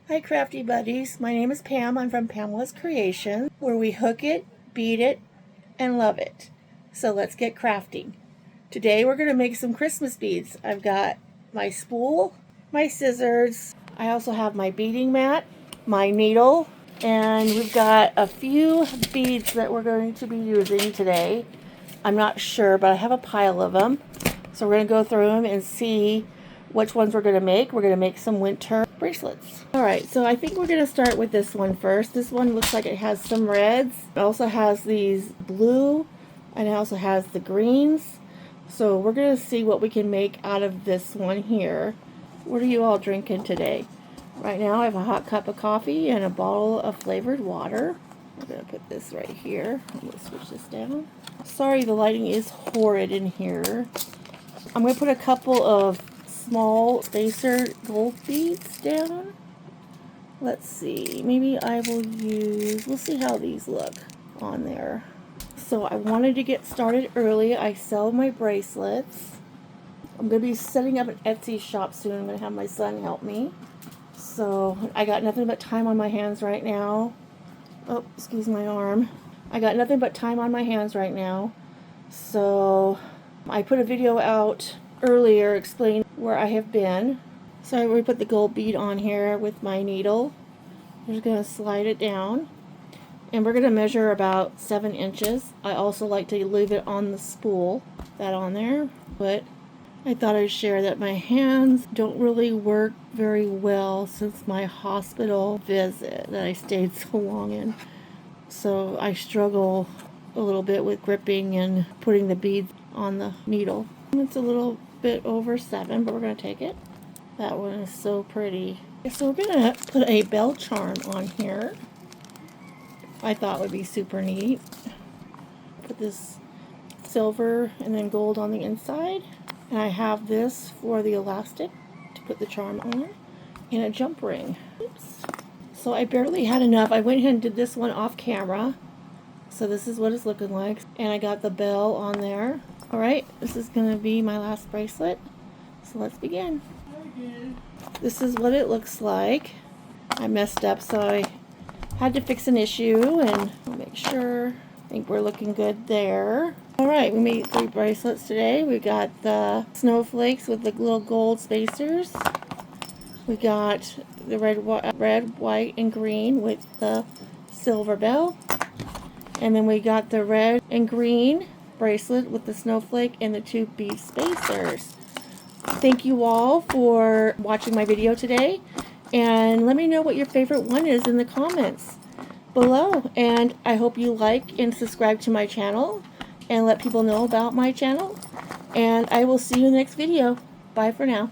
Hi crafty buddies, my name is Pam. I'm from Pamela's Creations, where we hook it, bead it, and love it. So let's get crafting. Today we're going to make some Christmas beads. I've got my spool, my scissors, I also have my beading mat, my needle, and we've got a few beads that we're going to be using today. I'm not sure, but I have a pile of them. So we're going to go through them and see which ones we're going to make. We're going to make some winter bracelets. Alright, so I think we're going to start with this one first. This one looks like it has some reds. It also has these blue, and it also has the greens. So we're going to see what we can make out of this one here. What are you all drinking today? Right now I have a hot cup of coffee and a bottle of flavored water. I'm going to put this right here. I'm going to switch this down. Sorry, the lighting is horrid in here. I'm going to put a couple of small spacer gold beads down. Let's see, maybe I will use, we'll see how these look on there. So I wanted to get started early. I sell my bracelets. I'm going to be setting up an Etsy shop soon. I'm going to have my son help me. So I got nothing but time on my hands right now. Oh, excuse my arm. I got nothing but time on my hands right now. So I put a video out earlier explaining where I have been. So I already put the gold bead on here with my needle. I'm just going to slide it down. And we're going to measure about 7 inches. I also like to leave it on the spool, that on there. But I thought I'd share that my hands don't really work very well since my hospital visit that I stayed so long in. So I struggle a little bit with gripping and putting the beads on the needle. It's a little bit over 7, but we're going to take it. That one is so pretty. So we're going to put a bell charm on here. I thought would be super neat. Put this silver and then gold on the inside. And I have this for the elastic to put the charm on. And a jump ring. Oops. So I barely had enough. I went ahead and did this one off camera. So this is what it's looking like. And I got the bell on there. Alright, this is going to be my last bracelet. So let's begin. This is what it looks like. I messed up, so I had to fix an issue, and I'll make sure. I think we're looking good there. Alright, we made 3 bracelets today. We got the snowflakes with the little gold spacers. We got the red, white, and green with the silver bell. And then we got the red and green bracelet with the snowflake and the 2 bead spacers. Thank you all for watching my video today, and let me know what your favorite one is in the comments below. And I hope you like and subscribe to my channel and let people know about my channel, and I will see you in the next video. Bye for now.